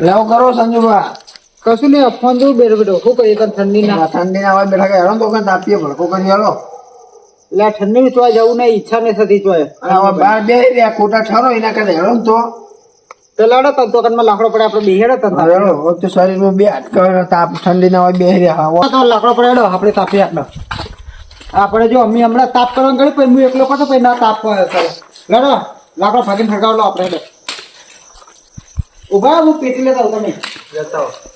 લેવો કરો સંજુભા કશું નહીં ફોન દઉં બેઠો બેઠો શું કરીએ ઠંડી ના હોય બેઠા કે હેરો તો કઈ તાપીએ ભડકો કરી હાલો એટલે ઠંડી ચોય જવું નહીં ઈચ્છા નહીં થતી ચોય અને હવે બાર બે રહ્યા ખોટા ઠરો એના કરતા હેરો તો લડો તંતો કનમાં લાકડો પડે આપણે બેહેડો તંતો હેરો તો શરીરમાં બે હાથ તાપ ઠંડી ના હોય બે રહ્યા તો લાકડો પડેડો આપણે તાપી આટલો આપણે જો અમે હમણાં તાપ કરવાનું કરી પછી હું એકલો પડતો પછી ના તાપ કરે લડો લાકડો ફાગીને ફરગાવ લો આપણે ઉભા હું પેટી લેતા આવું તમે જતા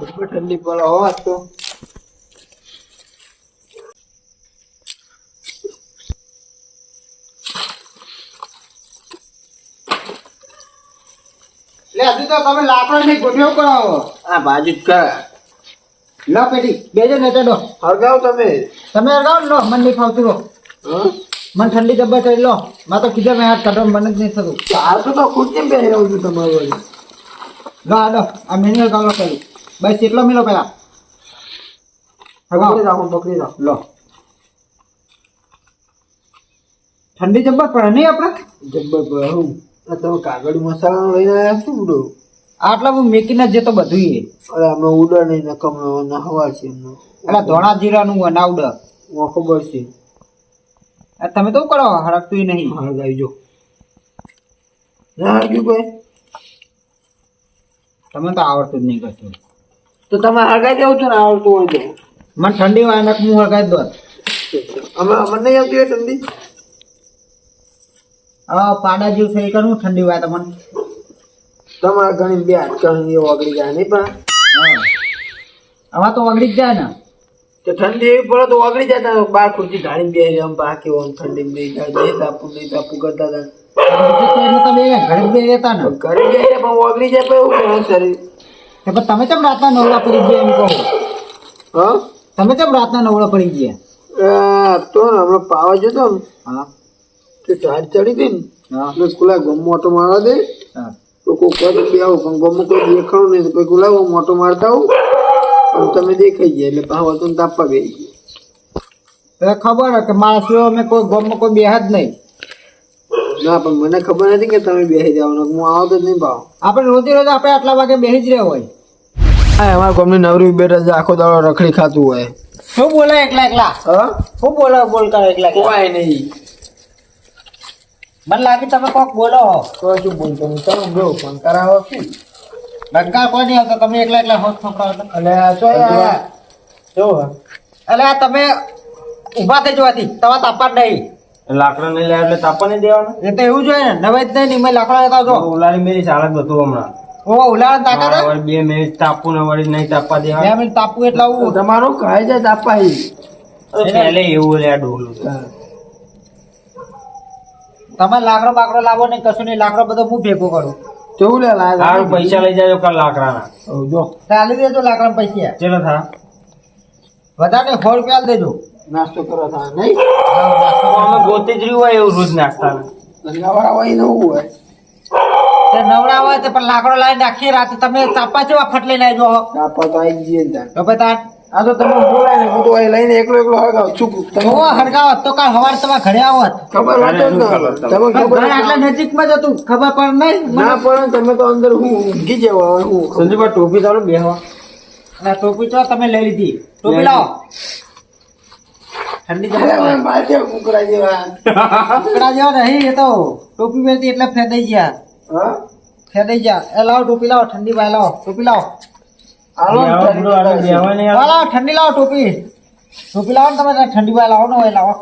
ઠંડી પડે હોવા તો લે હજુ તો તમે લાકડો નહીં ગોઠવ્યો કરાવો આ બાજુ જ કર લો પેટી બેજો ને ચડો હરગાવ તમે હરગાવ લો મને નહીં ફાવતું લો મને ઠંડી જબ્બર ચડી લો માં તો કીધા મેં હાથ કાઢો મને જ નહીં થતું સારું તો ખુદ કેમ પહેરી રહ્યું છું તમારું લો આડો આ મેન્યુઅલ હરગાવ લો પેલી બસ એટલો મેલો પેલા હરગાવ પકડી જાઓ લો ઠંડી જબ્બર પડે નહીં આપણે જબ્બર પડે હું તમે કાગળ મસાલા લઈને આવ્યા શું ઉડો આટલા હું મેકીને જ જતો બધું અરે અમે ઉડો નહીં નકમ હવા છે એમનો એટલે ધોળા જીરાનું નાવડ ખબર છે તમે તો શું કરો હરકતું નહીં હળગાવી જો ના હળગ્યું કોઈ તમે તો આવડતું જ નહીં કશું તો તમે હળગાઈ દેવું છો ને આવડતું હોય તો મને ઠંડી હોય ને હું હળગાઈ દો અમે અમને નહીં આવતી હોય ઠંડી હા પાડા જેવું છે એ કરું ઠંડી હોય તમને તમારા ઘણી બે હાથ કહી ઓગળી જાય નહીં પણ આમાં તો ઓગળી જ જાય ને તો ઠંડી એવી પડે તો ઓગળી જાય તો બાર ખુરશી ઢાળી બે આમ બાકી ઓમ ઠંડી નહીં થાય નહીં તાપું કરતા હતા ઘરે બે રહેતા ને ઘરે બે પણ ઓગળી જાય પણ એવું કરે શરીર કે પણ તમે કેમ રાતના નવડા પડી ગયા એમ કહો હા તમે કેમ રાતના નવડા પડી ગયા તો ને હમણાં પાવા જતો ને હા તે ચાર ચડી હતી ને હા એટલે ખુલ્લા ગમ મોટો મારવા દે હા તો કોઈ કરે બે આવું પણ ગમો કોઈ દેખાણું નહીં તો પછી ખુલ્લા મોટો મારતા આવું અને તમે દેખાઈ ગયા એટલે પાવા તો તાપવા બેસી ગયા ખબર હે કે મારા સિવાય અમે કોઈ ગમમાં કોઈ બેહ જ નહીં ના પણ મને ખબર નથી કે તમે બેસી જવાનું હું આવો તો જ નહીં પાવ આપણે રોજે રોજ આપણે આટલા વાગે બેસી જ રહ્યા હોય હા અમારા કોમની નવરી બેઠા છે આખો દાડો રખડી ખાતું હોય શું બોલે એકલા એકલા હા શું બોલે બોલ કરે એકલા કોઈ નહીં મને લાગે તમે કોક બોલો હો તો શું બોલતો નહીં તમે બહુ ફોન કરાવો શું ડંકા કોઈ નહીં આવતો તમે એકલા એકલા હોત છોકરાઓ અને આ જો જો એટલે આ તમે ઊભા થઈ જવાથી તમારે તાપવા જ નહીં લાકડા નહીં લાવે એટલે તાપવા નહીં દેવાનું એ તો એવું જોઈએ ને નવે જ નહીં મેં લાકડા લેતા જો ઉલારી મેરી ચાલત બધું હમણાં ઓ ઉલાળ તાકાત હે? વળી 2 મિનિટ તાપવું ને વળી નહીં તાપવા દેવા 2 મિનિટ તાપવું એટલે આવું તમારું ખાઈ જાય તાપા પહેલે એવું લે આ ડોલું તમે લાકડો બાકડો લાવો ને કશું નહીં લાકડો બધો હું ભેગો કરું કેવું લે લાગે સારું પૈસા લઈ જાજો કાલ લાકડાના જો ચાલી દેજો લાકડા પૈસા ચલો થા વધારે 100 રૂપિયા દેજો નાસ્તો કરો થાય નહીં અમે ગોતી જ રહ્યું હોય એવું રોજ નાસ્તા નવરા હોય ને એવું હોય તે નવરા હોય તો પણ લાકડો લાવી નાખી રાતે તમે તાપા જેવા ફટ લઈને આવજો તાપા તો આવી જઈએ ને તાર તો પછી તાર આ તો તમે બોલાય ને હું તો અહીં લઈને એકલો એકલો હળગાવ ચૂક તમે ઓ હડકાવત તો કાલ સવારે તમે ઘરે આવત ખબર વાંચો ને તમે ખબર ઘર આટલા નજીકમાં જ હતું ખબર પણ નહીં ના પડે તમે તો અંદર હું ઊંઘી જવા હું સંજુભાઈ ટોપી ચાલો બેહવા આ ટોપી તો તમે લઈ લીધી ટોપી લાવો ઠંડી જવા માથે કુકરા જેવા કપડા જેવા નહીં એ તો ટોપી પહેરતી એટલે ફેદાઈ ગયા હા ફેદાઈ ગયા એ લાવો ટોપી લાવો ઠંડી ભાઈ લાવો ટોપી લાવો હાલો બેહવા નહીં હા, લાવો ઠંડી લાવો ટોપી ટોપી લાવો ને તમે ઠંડી ભાઈ લાવો ને હોય લાવો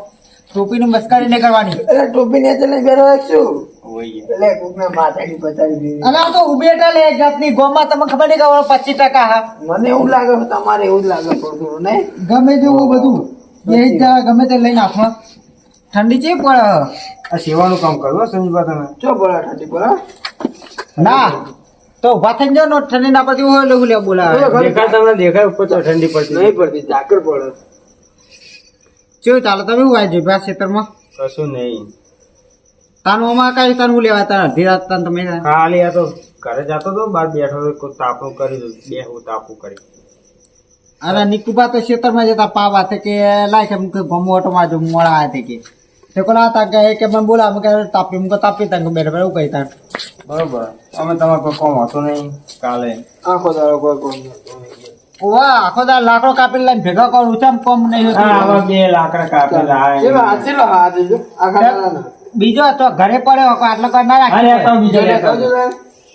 ટોપીની મસ્કરી નહીં કરવાની એટલે ટોપી ને ચલે બેરો રાખશું એટલે કોકના માથાની પતાવી દીધી અને આ તો ઉભેટા લે એક જાતની ગોમાં તમને ખબર નહીં કે 25% હા મને એવું લાગે છે તમારે એવું જ લાગે થોડું નહીં ગમે તેવું બધું બે જા ગમે તે લઈને નાખો ઠંડી છે પડે આ સેવાનું કામ કરો સંજુભાઈ તમે ચો બોલા ઠંડી બોલા ના તો ઉભા થઈને જાઓ ને ઠંડી ના પડતી હોય લોકો લે બોલાવે દેખાય તમને દેખાય ઉપર તો ઠંડી પડતી નહીં પડતી ઝાકર પડે ચેવું ચાલો તમે શું આવી જાય ખેતરમાં કશું નહીં તાનું કઈ તાનું લેવા તાર અડધી રાત તાન તમે ખાલી આ તો ઘરે જતો તો બહાર બેઠો તો કોઈ તાપણું કરી દઉં બેહું તાપું કરી અરે નિકુબા તો ખેતરમાં જતા પાવા કે લાય કે ગમો ઓટો માં જો મોડા હતા કે તે કોલા તા કે મને બોલા અમે કે તાપી મુકે તાપી તા બેઠા એવું કહી તા બરોબર અમે તમારે કોઈ કોમ હતો નહીં કાલે આખો દાડો કોઈ કોમ ઓવા આખો દા લાકડો કાપી લઈને ભેગા કરું ચમ કોમ નહીં હા હોતું હવે 2 લાકડા કાપેલા ચલો ચલો હા દેજો આખા દાડા બીજો તો ઘરે પડ્યો કોઈ આટલો કોઈ ના અરે રાખે તો બીજો લેતો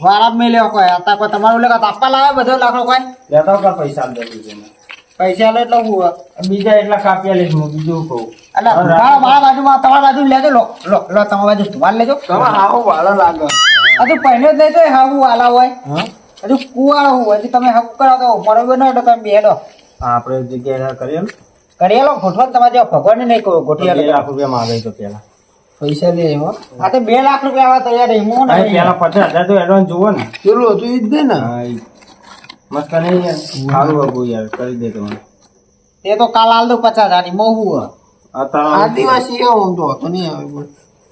વારા મેલ્યો કોઈ હતા કોઈ તમારું લેવા તાપા લાવે બધો લાકડો કોઈ લેતો કર પૈસા દે બીજાને પૈસા લે એટલે હું બીજા એટલા કાપ્યા લઈશ હું બીજું કહું એટલે મારા બાજુમાં તમારા બાજુ લેજો લો લો લો તમારા બાજુ તમારે લેજો તમે હાવો વાળા લાગે આ તો પહેલો જ નહીં તો હાવું વાલા હોય હજુ કુવાળો હોય હજી તમે હક કરો તો બરોબર ન એટલે તમે બેડો આપણે જગ્યાએ કરીએ ને કરિયાલો ગોઠવા તમારે જો ભગવાન નહીં કહો 2 ગોઠિયા લાખ રૂપિયા માંગે તો પેલા પૈસા લે એમાં આ તો 2 લાખ રૂપિયા આવા તૈયાર નહીં હું અરે નહીં પેલા 50,000 તો એડવાન્સ જુઓ ને ચલો તું ઈ જ દે ને હા મસ્ત નહીં યાર સારું હતું યાર કરી દે તમે તે તો કાલ આલ દો 50,000 ની મોહું આદિવાસી એવો આમ તો હતો નહીં આવે પણ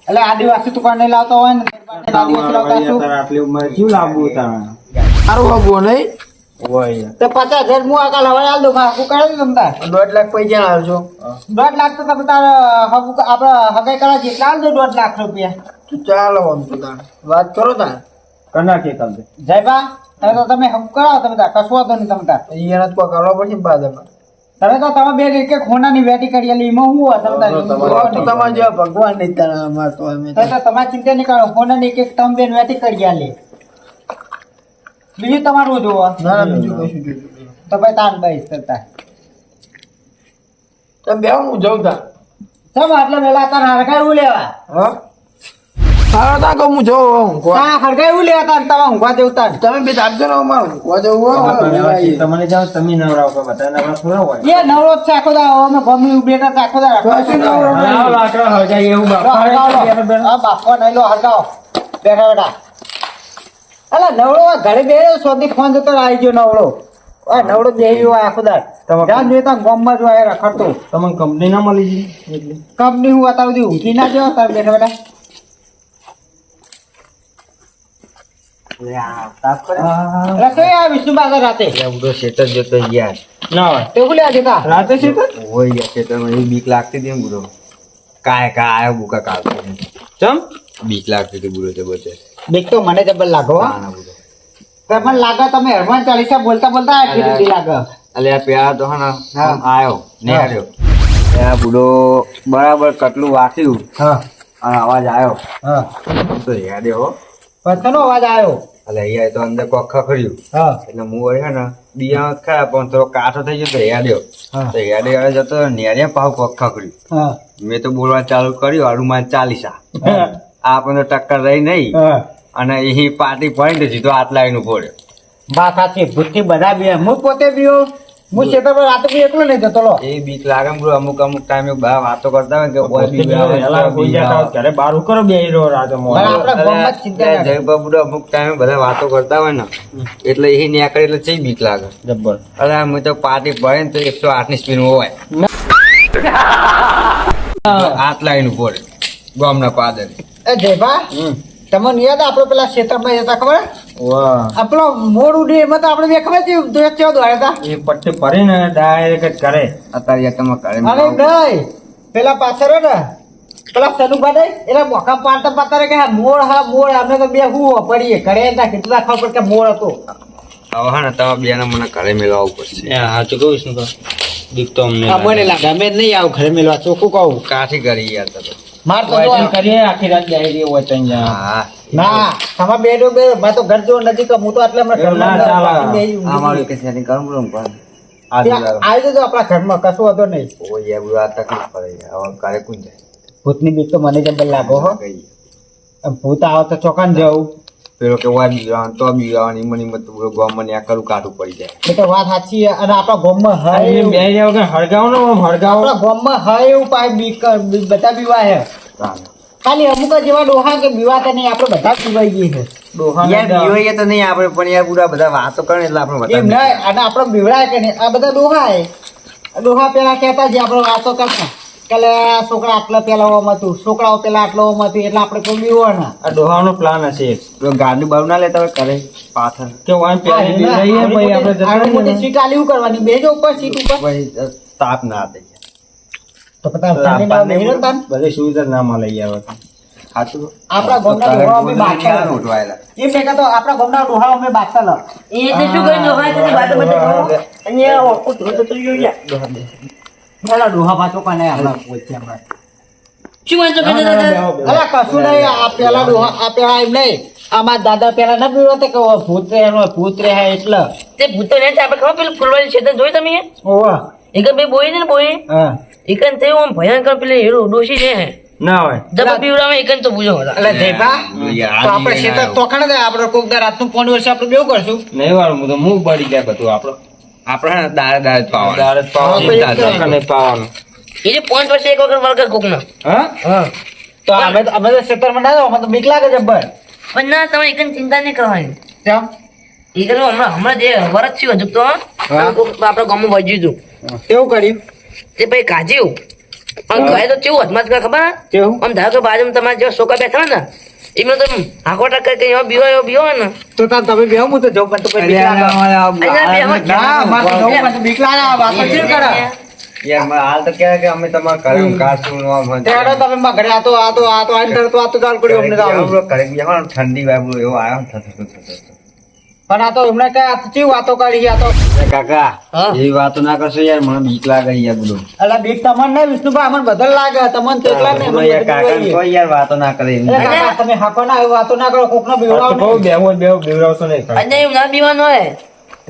એટલે આદિવાસી તું નહીં લાવતો હોય ને આદિવાસી લાવતા શું આટલી ઉંમર શું લાવવું તારે સારું હગવો નહીં હોય તો 50,000 હું આ કાલ હવે આલ દઉં હું કાઢી દઉં તાર 1.5 લાખ પૈસા આવજો 1.5 લાખ તો તમે તાર આપણે હગાઈ કરવા જેટલા આલ દો 1.5 લાખ રૂપિયા તું ચાલો આમ તો તાર વાત કરો તાર કના કે કાલ દે જયબા હવે તો તમે હક કરાવો તમે તાર કશું વાંધો નહીં તમે તાર અહીંયા તો કરવા પડશે ને બાદ તમે તો તમે બે એક એક ખોનાની વેટી કરી આલી એમાં હું હોય તમે તાર તો તમારે જેવા ભગવાન નહીં તારા અમાર તો અમે તો તમારે ચિંતા નહીં કરો ખોનાની એક એક તમે બેન વેટી કરી આલી બીજું તમારું જોવો ના ના બીજું કશું જોયું નહીં. તો ભાઈ તાર બઈસ કરતા તમે બે હું જાઉં તાર ચમ આટલા વેલા તાર હરગાયું લેવા હા સારો તા કહું હું જોઉં તા હરગાયું લેવા તાર તમે ઊંઘવા જેવું તાર તમે બે આપજો ને અમારું ઊંઘવા જવું હોય તમને જાઓ તમે નવરાવ તો બધા નવરા થોડા હોય એ નવરો જ છે આખો દા અમે ગમી ઉભેટા આખો દા કશું નવરો નહીં. લાવ લાકડા હળગાય એવું બાપો નહીં લો હરગાવો બેઠા બેઠા અલા નવરો ઘરે બેઠો સોથી ફોન જતો આવી ગયો નવરો ઓય નવરો બેહી હોય આખો દા તમે- જ્યાં જોઈએ ત્યાં ગામમાં જ હોય રખડતો તમને કંપની ના મળી જઈ એટલે કંપની હું અત્યાર સુધી ઊંઘી ના જાવ તાર બેઠા બેઠા રસોઈ આ વિષ્ણુ બાગર રાતે બધો શેતર જતો યાર ના હોય તે ભૂલ્યા જતા રાતે છે તો હોય યાર શેતરમાં એવી બીક લાગતી હતી ને બધો કાય આયો બુકા કાઢતો ચમ બીક લાગતી હતી બધો જબરજસ્ત દેખ તો મને જબર લાગો હો. કાના બધો તમને લાગે તમે હનુમાન ચાલીસા બોલતા બોલતા આટલી બધી લાગે એટલે આ પેલા તો હે ને હા. આમ આયો ને આવ્યો આ બુડો બરાબર કટલું વાંચ્યું હા અને અવાજ આવ્યો હા તો યાદ હો પથ્થરનો અવાજ આવ્યો એટલે અહીંયા તો અંદર કોક ખખડ્યું હા એટલે હું વળી હે ને દિયા ખરા પણ થોડો કાઠો થઈ ગયો તો યાદ્યો હા. તો યાદે જતો નેરે પાવ કોક ખખડ્યું હા મેં તો બોલવા ચાલુ કર્યું હનુમાન ચાલીસા આપણને ટક્કર રહી નહીં હા અને એ પાર્ટી પડી તો સીધો હાથ લાવીને ઉભો રહ્યો વાત સાચી ભૂતથી બધા બી હું પોતે બીઓ હું ખેતર પર રાતે બી એકલો નહીં જતો લો એ બીક લાગે ને બro, અમુક ટાઈમે બધા વાતો કરતા હોય કે ઓય બી આવે, એલા ઓય કોઈ બી જતા આવે. ઘરે બહાર ઉકરો બે રહ્યો રાતે મોડો. પણ આપણે ગમત ચિંતા ના જય બાબુડો અમુક ટાઈમે બધા વાતો કરતા હોય ને એટલે એ નીકળે એટલે ચઈ બીક લાગે. જબ્બર અરે અમે તો પાર્ટી પડે ને તો 108 ની સ્પીડ હોય હાથ લાવીને ઉભો રહ્યો ગામના પાદર. એ જયભા તમને યાદ આપણે પેલા ક્ષેત્રમાં જતા ખબર વાહ આપણો મોર ઉડી એમાં તો આપણે બે ખબર છે ચૌદ હતા એ પટ્ટી ભરીને ડાયરેક્ટ જ કરે અત્યારે યાર તમે ઘરે અરે મળો. નહીં પેલા પાછળ ને પેલા સનુભા નહીં એટલે મોકા પાડતા પાડતા કે હા મોર અમે તો બે હું પડીએ ઘરે હતા કેટલા ખબર કે મોર હતો હવે હા ને તમે બેને મને ઘરે મેળવવું પડશે. સાચું કહું છું તો દીક તો અમને આ મને લાગે અમે જ નહીં આવું ઘરે મેળવા ચોખ્ખું કહું કાઠી કરી યાર તમે. માર તો જો વાંચન કરીએ આખી રાત બેહી રહી હોય ત્યાં જા. હા ના તમે બે ડો બે મેં તો ઘર જો નજીક હું તો એટલે હમણાં ઘરમાં ના, ચાલે. અંદર બેસી ઊંઘી અમારું ગઈ. કે setting કરવું પડે ને પણ આ ત્યાં જોડાડો. આવી જજો આપણા ઘરમાં કશું વાંધો નહીં ઓય યાર બધું આ તકલીફ પડે યાર. હવે ઘરે કોણ જાય? ભૂતની બીક તો મને જબર લાગો હો કઈ. ભૂત આવે તો ચોકાન જવું પેલો કે ઓય બીવાનું તો બીવાનું ઈમન ઈમન તો બધું ગામમાં ને આ કરું કાઢવું પડી જાય. એ તો વાત સાચી છે. અને આપણા ગામમાં આ હોય એ એવું- બેહી જાવ કે હળગાવો ને આમ હળગાવો આપણા ગામમાં હોય એવું પાછું બધા બીવા છે તાને. ખાલી અમુક જ એવા ડોહા કે બીવાતા નહીં આપણે બધા જ બીવાઈ ગઈએ છે ડોહાને યાર બીવાઈએ તો નહીં આપણે પણ યાર પૂરા બધા વાતો કરે ને એટલે આપણે એમ બધા નહીં અને આપણે બીવડાય કે નહીં આ બધા ડોહા છે આ ડોહા પેલા કહેતા જે આપણે વાતો કરતા કે લે આ છોકરા આટલા પેલા ઓમ હતું છોકરાઓ પેલા આટલો ઓમ હતું એટલે આપણે કોઈ બીવવાના આ ડોહાનો પ્લાન હશે એક. પેલો ગાડી બાવ ના લેતા હોય કરે પાછળ કે વાન પેલી બી લઈએ પછી આપણે જતા આની મોટી રહીએ. સીટ આલી શું કરવાની બેજો ઉપર સીટ ઉપર પછી તાપ ના થઈ જાય. તો પતા તને ના નહીં તાન બધે સુવિધા ના મળે યાર સાચું આપણા ગામના ડોહા અમે બાટલા ઉઠવાયેલા એમ નહીં કહેતો આપણા ગામના ડોહા અમે બાટલા એ તે શું કરી દો ભાઈ તે વાતો બધે અહીંયા ઓકો તો જોઈ જા પેલા ડોહા પાછો કને આપણા પોચે આપણે શું વાંચો કરી દાદા અલા કશું નહીં આ પેલા ડોહા આ પેલા એમ નહીં આમાં દાદા પેલા ના પીવો તે કે ભૂત રહે એટલે તે ભૂતો ને આપણે ખબર પેલું ફૂલવાળી છે જોઈ તમે ઓવા એક બે બોઈ ને બોઈ હા એકન તે ઓમ ભયંકર પેલી હીરો ડોશી છે ના હોય જબ બીવરામે એકન તો પૂજો હતા એટલે દેખા તો આપણે શેતર તોકણ દે આપણે કોક દર રાતનું 5 વર્ષ આપણે બેવ કરશું નહીં વાળું હું તો મું બળી જાય બધું આપણો આપણે દાડે પાવા દાડે પાવાનું નહીં પાવાનું એ 5 વર્ષે એક વખત વર્ગ કોકનો હા હા તો અમે તો શેતરમાં ના જાવ અમે તો બીક લાગે જબ્બર પણ ના તમે એકન ચિંતા નહીં કરવાની કેમ એકન હમણાં જે વરસ થયું હજુ તો આપણા ગામમાં વજ્યું હતું કેવું કર્યું તે ભાઈ કાજ્યું પણ કહે તો કેવું હદમાં જ ખબર કેવું આમ ધારો કે બાજુમાં તમારા જેવા છોકરા બેઠા હોય ને એમને તો હાકોટા કરી એવા બીવો હોય ને તો તાર તમે બેહો હું તો જઉં પણ તો પછી બીક લાગે ના મારે તો જવું પણ તો બીક લાગે આ વાતો ચીર કરે હાલ તો કે અમે તમારા ઘરે કાશું તેડો તમે માં ઘરે આ તો આંતર તો ચાલ કર્યું અમને તો આવું ઘરે ગયા ઠંડી વાયુ એવો આવ્યો થતો પણ આ તો એમને કઈ આ ચી વાતો કરી આ તો કાકા હા. એવી વાતો ના કરશો યાર મને બીક લાગે યાર બધું અલા બીક તમને નહીં વિષ્ણુભાઈ અમને બદલ લાગે તમને તો એકલા નહીં અમને યાર કાકા બદલ કોઈ યાર વાતો ના કરે એમ. એટલે કાકા તમે હાકો ના આવી વાતો ના કરો કોકનો બીવડાવો બહુ નહીં. બેવરાવશો નહીં અને એવું ના બીવાનું હોય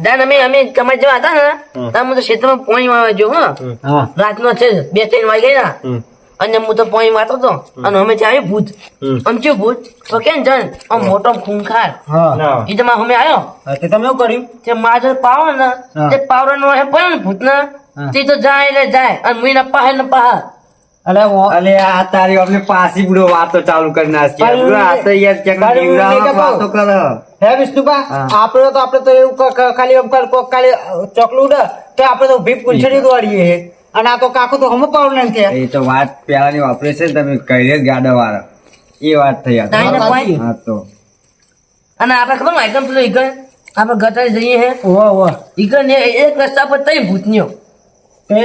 દાન અમે તમારે જેવા હતા ને ત્યાં હું તો ક્ષેત્રમાં પોણી વાવે જો હા હા રાતનો છે 2-3 વાગે ગયા અને હું તો પોણી વાતો હતો અને અમે ત્યાં આવ્યું ભૂત આમ કેવું ભૂત તો કેમ જાણ આમ મોટો ખૂંખાર હા ના એ તો અમે આવ્યો હા, તે તમે શું કર્યું તે મારા પાવર ને હા. તે પાવર નો હે પડ્યો ને ભૂત ને હા. તે તો જાય એટલે જાય અને મુઈ પહાડ ને પહાડ અલે હું અલે આ તારી આપણે પાસી બુડો વાતો ચાલુ કરી નાખી તારી બુડો આ તો યાર ચકન તારી બીવડાવવા નહીં વાતો કરે હે વિષ્ણુભા હા. આપણે તો એવું ખાલી આમ કોક ખાલી ચોકલું ઉડે તો આપણે તો ભીપ પૂંછડી દોડીએ છે અને આ તો કાકુ તો હમ પાવર નહીં છે એ તો વાત પેલાની ઓપરેશન તમે કરી જ ગાડા વાળા એ વાત થઈ આ તો. તાઈને પોઈ. હા તો અને આપણે ખબર ને એકદમ પેલું ઈકણ આપણે ગટર જઈએ હે ઓહો ઓહો ઈકણ ને એક રસ્તા પર તઈ ભૂતનીઓ તે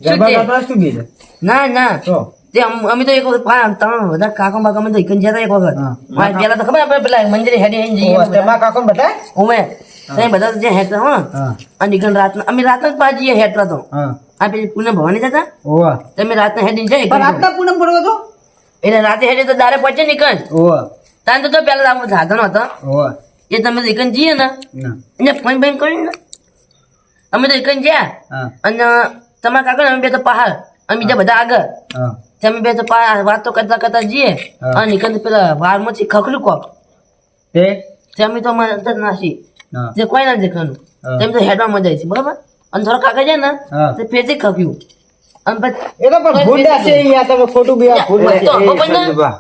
શું ગરબા તે? ગરબા શું બીજે ના ના તો તે અમે તો એક વખત તમે બધા કાકા બાકા અમે તો ઈકણ જતા એક વખત હા. મારે પેલા તો ખબર આપણે પેલા મંદિરે હેડી હેડી જઈએ ઓહો, બધા. તેમાં કાકોને બતાય ઉમે તઈ બધા તો જ્યાં હેડતા હો હા અને ઈકણ રાતના અમે રાતના જ પાછા જઈએ હેડતા તો હા આ પેલી પૂનમ ભવાની જતા ઓહો તમે રાતના હેડી જાય પણ રાતના પૂનમ પડવો તો એટલે રાતે હેડે તો દારે પહોંચે નીકળ ઓહો તાન તો પેલા આપણો સાધન હતો ઓહો એ તમે તો ઈકણ જઈએ ને ના એને ફોન બેન કરીને અમે તો ઈકણ ગયા હા અને તમારા કાકા અમે બે તો પહાડ અમે બીજા બધા આગળ હા તમે બે તો વાતો કરતા કરતા જઈએ હા. અને નીકળ પેલા વારમાંથી ખખલું કોક તે તે અમે તો અમારે અંદર નાસી હા જે કોઈ ના દેખાનું હા. તેમ તો હેડવા મજા આવી છે બરાબર અને થોડા કાકા જાય ને હા. તે પેથી ખપ્યું અને પછી એ તો પણ ભૂલ છે યાર તમે ખોટું બી આ ભૂલ એ નથી. તો એ ખબર ના? સંજુબા,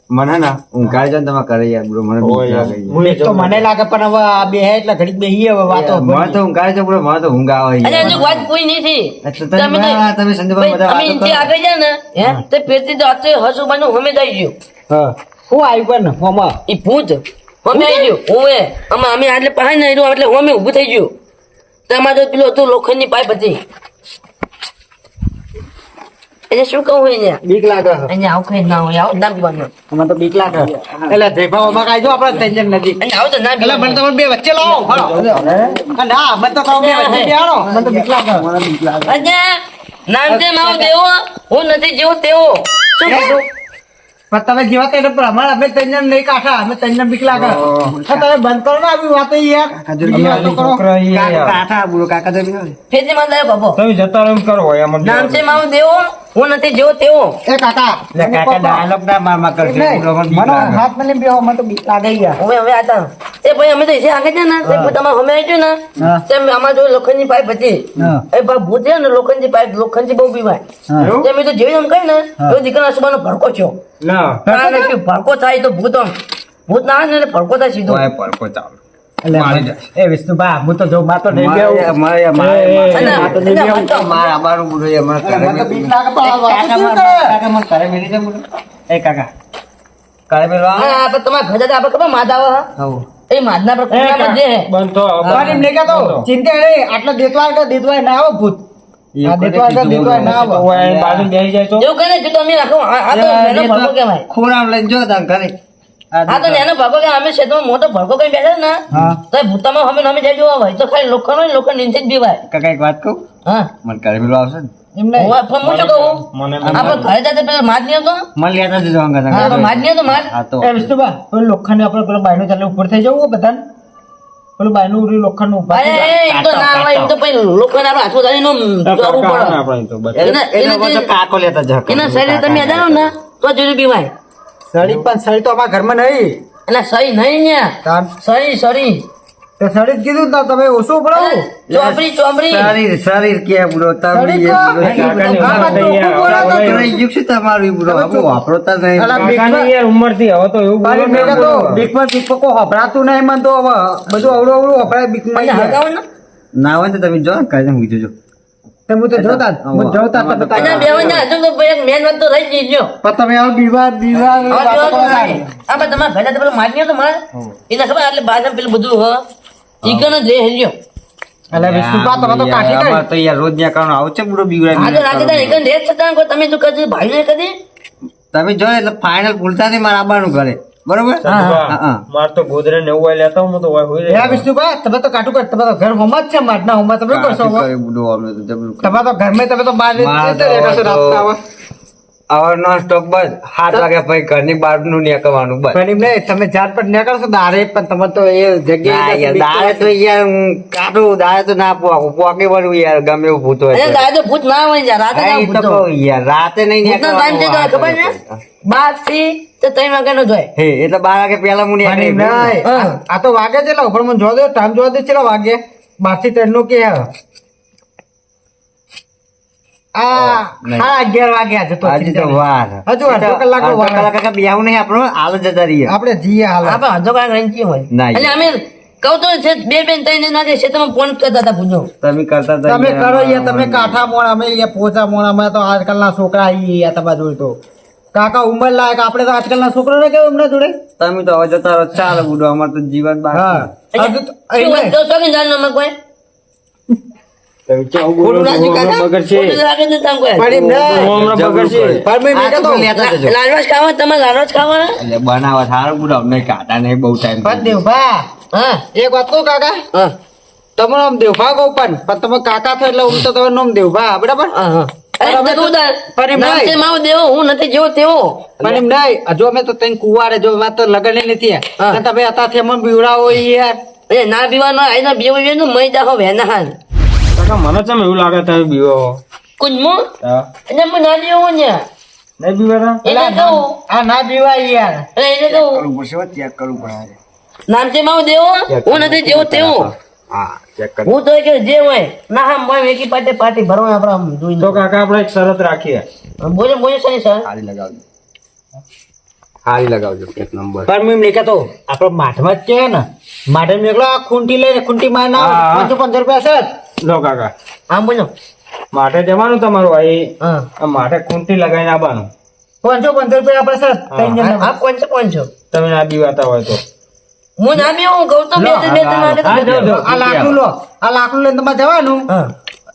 મને ના ઊંઘાડી જાય ને તમે કરે યાર બુડો મને બીક લાગે યાર. એક તો મને લાગે પણ હવે આ બે હે એટલે ઘડીક બેહીએ હવે વાતો મને તો ઊંઘાડી જાય બુડો મને તો ઊંઘ આવે અરે યાર. હજુ વાત કોઈ નથી એટલે તમે તમે સંજુબા બધા અમે વાતો જે કરો. આગળ જાય ને હે તે પેથી તો અત્યારે હસુબાનું હમે જ આવી ગયું હા હું આવ્યું પણ હોમાં એ ભૂત હમે આવી ગયું ઓએ અમે આટલે પહાડ નહીં રહ્યું એટલે હમે ઊભું થઈ ગયું તમારે પેલો હતું લોખંડની પાઇપ હતી એટલે શું કહું એને બીક લાગે અહીંયા આવું કઈ ના હોય આવું ના પીવાનું અમે તો બીક લાગે એટલે જયભાવ ઓમાં કાઢજો આપણે ટેન્શન નથી અહીંયા આવું તો ના એટલે મને પીવાનું તમે બે વચ્ચે લાવો ના મને તો તમે બે વચ્ચે બેહાડો મને તો બીક લાગે મને બીક લાગે અહીંયા નામ છે મારો દેવો હું નથી જેવો તેવો શું કીધું પણ તમે જેવા તેને પર અમારે અમે ટેન્શન નહીં કાઢા અમે ટેન્શન બીક લાગે તો તમે બંધ કરો ને આવી વાતો યાર કાકા એ વાતો કરો છોકરા ઈ યાર. કાકા બુડો કાકા તો બી ફેરથી માં લાવ્યો બાપો તમે જતા રહો એમ કરો હોય આમાં નામ છે મારો દેવો હું નથી જેવો તેવો એ કાકા લે કાકા ડાયલોગ ના માર કરશે બુડો મને બીક મને લાગે. હાથ મને બેહો મને તો બીક લાગે યાર હવે હતા એ ભાઈ અમે તો એસે આગળ છે ને તે તમારે અમે આવી ને હા. તેમ અમારે જો લોખંડની પાઇપ હતી હા. એ ભાઈ ભૂત છે ને લોખંડની પાઇપ લોખંડથી બહુ પીવાય હા. તે મેં તો જેવી એમ કહી ને એવો દીકરા સુબાનો ભડકો થયો ના કારણ કે ભડકો થાય તો ભૂત આમ ભૂત ના આવે ને એટલે ભડકો થાય સીધો ઓય પરકો ચાલો એટલે મારી મને- એ વિષ્ણુભા હું તો જો માં તો નહીં બેહું. અને- માં તો નહીં અને બેહું. મારા આબાનું બુડો યાર મને એટલે મને તો કરે બીક લાગે પણ આ વાતો શું કરે? કાકા મને કરે મેલી છે બુડો એ કાકા કરે મેલવા હા પણ તમારા ઘર આપણે ખબર માધા આવે આવો એ માધના પર કુંડામાં જે હે બંધ તો પણ એમ નહીં કહેતો. ચિંતા નહીં આટલો દેતવા ના આવો ભૂત આ દેતો આગળ દેતો ના આવે. ઓય અહીં બાજુ બેસી જાય તો એવું કરે કે તો અમે રાખો આ તો એનો ભડકો કહેવાય. ખોરામ લઈને જો તાર ઘરે આ તો એનો ભડકો કે અમે ક્ષેત્રમાં મોટો ભડકો કઈ બેઠા ને હા તો એ ભૂતામાં અમે જાય જોવા હોય તો ખાલી લોખંડ હોય લોખંડ નીચે જ બીવાય. કાકા એક વાત કહું હા મને ઘરે પેલું આવશે ને એમ નહીં હું પણ હું શું કહું મને આપણે ઘરે જતા પેલા માર નહીં હતો મને લેતા જજો હંગા હા તો માર નહીં હતો માર હા તો એ વિષ્ણુભા પેલું લોખંડ આપણે પેલો બાયનો ચાલે ઉપર થઈ જવું હોય બધાને પેલું બાયનું ઉડી લોખંડ નું ઉભા અરે થઈ જાય. એમ તો ના આવે એમ તો પછી લોખંડ આપણે હાથો ધરીને ચોરવું પડે. આપણે તો બસ એના કાકો લેતા જ એના શરીરે તમે અજાણો ને તો જોયું બીવાય. સળી પણ સળી તો અમારા ઘરમાં નહીં એટલે સહી નહીં ને તાર સરી તે સળી જ કીધું ને તમે ઓછું પડાવો ચોમરી શરીર શરીર કે બુરો સળી કો? કાકા તો ઊભું બોલો તો. તમારું બુરો આવું વાપરો તા નહીં અલા, કાકાની યાર ઉંમર થી હવે તો એવું મારી બોલો મેં ના તો બોલો. બીકમાં બીક કો હભરાતું નહીં મને તો હવે બધું અવળું અવળું હભરાય બીકમાં અહીંયા હગાવો ને ના હોય તો તમે જો ને કાલે હું જોજો તે હું તો જોતા જ. હું જોતા જ તમે અહીંયા બેવાના હજુ તો એક મેન વાત તો રહી ગઈ જો પણ તમે આવો બીમાર બીમાર હવે વાતો જો કરો છો. આપણે તમારા ઘરે તો પેલો માર નહીં હતો માર એને ખબર એટલે બાજુ પેલું બધું હ ચિકન જ રહે હેલ્યો અલા, વિષ્ણુભા તમે તો કાઢી યાર, કાઢી. આમાં તો યાર રોજ ન્યા કારણે આવું છે બુરો બીવડાવી આજે રાતે તાર એકન રેત છતાં કોઈ તમે તો કદી ભાઈ ને કદી તમે જો એટલે ફાઇનલ ભૂલતા નહીં મારા આબાનું ઘરે બરોબર હા. માર તો ગોદરે ને એવું હોય લેતા હું તો હોય હોય હે વિષ્ણુભા તમે તો કાઢું કાઢ તમે તો ઘર હોમાં જ છે માટના હોમાં તમે કરશો હવે. કરે બુડો અમને તો જબરું કરે. તમે તો ઘરમાં તમે તો બહાર માર જતા રહ્યા કરશો તો રાતના હવે. હવે નોન સ્ટોપ બસ 7 વાગે પછી ઘરની બહારનું નીકળવાનું બસ પણ એમ નહીં, તમે જાત પર નીકળશો દારે પણ તમે તો એ ના જગ્યાએ યાર, દાડે તો યાર હું કાઢું દાડે તો ના પોકે વળું યાર ગમે એવું ભૂત હોય અહીંયા તો. દાદા ભૂત ના હોય યાર રાતે હા, ના ઈ તો ભૂત કહું યાર રાતે નહીં ભૂતનો ટાઈમ છે તો ખબર છે નીકળવાનું. 12 થી તો 3 વાગ્યાનો જ હોય હે એટલે 12 વાગે પહેલા હું પણ એમ નીકળી નહીં. હા. આ તો વાગે છે પણ મને જોવા દો ટાઈમ જોવા દે ચેલા વાગે 12 થી 3 નું કે હે? આ નહીં. 11:30 વાગ્યા છે તો આજે તો વાર હજુ અડધો કલાકનો વાર. કાકા બેહું નહીં આપણો હાલ જતા રહીએ આપણે જઈએ હાલ આપણે હજો કાંઈક રંચી હોય ના, એટલે અમે કહું તો છે બે બેન ત્રણ નાખે છે તમે ફોન કરતા હતા પૂછો તમે કરતા હતા તમે યાર, કરો યાર તમે કાઠા મોણ અમે યાર પોચા મોણ અમે તો આજકાલના છોકરા આઈએ યાર તમારા જોડે તો કાકા ઉંમર લાયક આપણે તો આજકાલના છોકરાને કેવું એમના જોડે તમે તો હવે જતા રહો ચાલો બુડો અમાર તો જીવન હા બાકી હજુ તો- શું એમ વાત નહીં. કહો છો કે જાણ નમક હોય તમે કેવું બોલો ખોટું ના શીખાય? છો, બગર છે ખોટું રાખે તો તમે કોઈ પણ એમ નહીં. હું હમણાં બગર છે પણ મેં આ તો કીધું, લેતા જજો. લાલવાસ ખાવા તમારે લાલવાસ ખાવાના એટલે બનાવવા સારું બુડો અમને કાઢા નહીં બહુ ટાઈમ પણ દેવભા હા એક વાત કહું કાકા હા તમે નામ દેવભા કહું પણ તમે કાકા છો એટલે હું તો તમે નામ દેવભા બરાબર હા હા અરે પણ અમે તો તો- પણ એમ નામ નહીં. છે મારો દેવો હું નથી જેવો તેવો પણ એમ નહીં હજુ અમે તો તઈ કુવારે જો વાત તો લગન નથી હા. અને તમે હતા મને બીવડાવો યાર એ ના પીવાનો આઈના બીવો બીવાનું મય જાહો વેના કાકા મને ચમ એવું લાગે તમે બીવો કુંજમો હા એટલે હું ના દેવો ને નહીં બીવાતા એને કહું આ ના બીવાય યાર એને કહું કરવું પડશે હો, ચેક કરવું પડશે નામ છે મારો દેવો હું નથી જેવો તેવો હા ચેક કર હું તો કે જે હોય ના હા મોય એકી પાટે પાટી ભરવા આપણે આમ જોઈને તો કાકા આપણે એક શરત રાખીએ બોલે બોલે સર સર હારી લગાવજો હારી લગાવજો એક નંબર પણ મેં નહીં કહેતો આપણો માઠમાં જ કે ને માઠે નીકળો આ ખૂંટી લઈને ખૂંટી માં ના હા. 515 રૂપિયા છે લો કાકા આમ બોલો માટે જવાનું તમારું અહીં હા આ માટે ખૂંટી લગાવીને આવવાનું 515 રૂપિયા આપણે છે ત્રણ જણના. આ કોણ છો તમે ના બીવાતા હોય તો હું ના બી હું કહું તો બે ત્રણ બે ત્રણ વાગે તો હા, જો, જો. આ લાકડું લો આ લાકડું લઈને તમારે જવાનું હા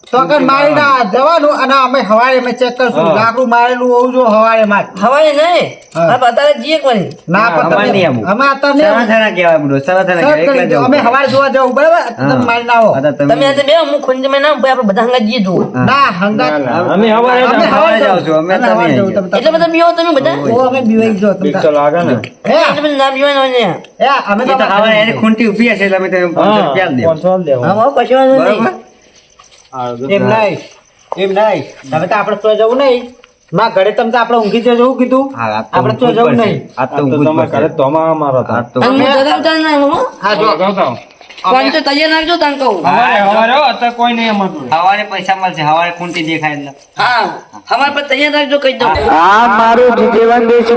તો કઈ મારી ના જવાનું અને અમે હવારે અમે ચેક કરશું હા. લાકડું મારેલું હોવું જો હવારે માં જ. હવાય નહીં હા. આ બતાવે જીએ કરી ના અમારે પણ નહીં તમે- આવું. અમે અત્યારે સરા સરા કહેવાય બુડો સરા સરા કહેવાય એકલા જવું અમે પડે. હવારે જોવા જવું બરાબર તમે હા. મારી ના આવો હા, તો તમે આજે બે હું ખુંજ માં ના ભાઈ આપણે બધા હંગા જીએ જુઓ હા. ના હંગાત ના, ના. અમે હવારે જ અમે આવીએ. હવારે જાઓ છો, અમે અમે તમે હવારે અહીં જવું, જાઓ. તમે- એટલે બધા બીઓ તમે બધા ઓ, અમે બીવાઈ જો બીક તો લાગે ને હે એટલે બધા ના બીવાનો ને હે અમે એ તો હવે એની ખૂંટી ઊભી હશે એટલે અમે તમે 500 રૂપિયા જ દેવું. 500 દેવું. હા બાબુ કશું વાંધો બરોબર નહીં એમ નહીં એમ નહીં હવે તો આપણે તો જવું નહીં માં ઘરે તમે તો આપણે ઊંઘી જવું કીધું હા, આ તો આપણે તો ઊંઘવું જ જવું પડશે. નહીં આ તો આ તો ઊંઘવું જ તમારે પડશે. ઘરે ધોમા મારો આ તો અને હું જગાવતા ના હું હા જો લગાવતા હો. કોણ તો તૈયાર રાખજો તાન કહું હવારે હવારે હો, અત્યારે કોઈ નહીં અમારે જોડે. હવારે પૈસા મળશે હવારે ખૂંટી દેખાય એટલે હા અમારે પર તૈયાર રાખજો કહી દઉં આ મારું જીવન દેશ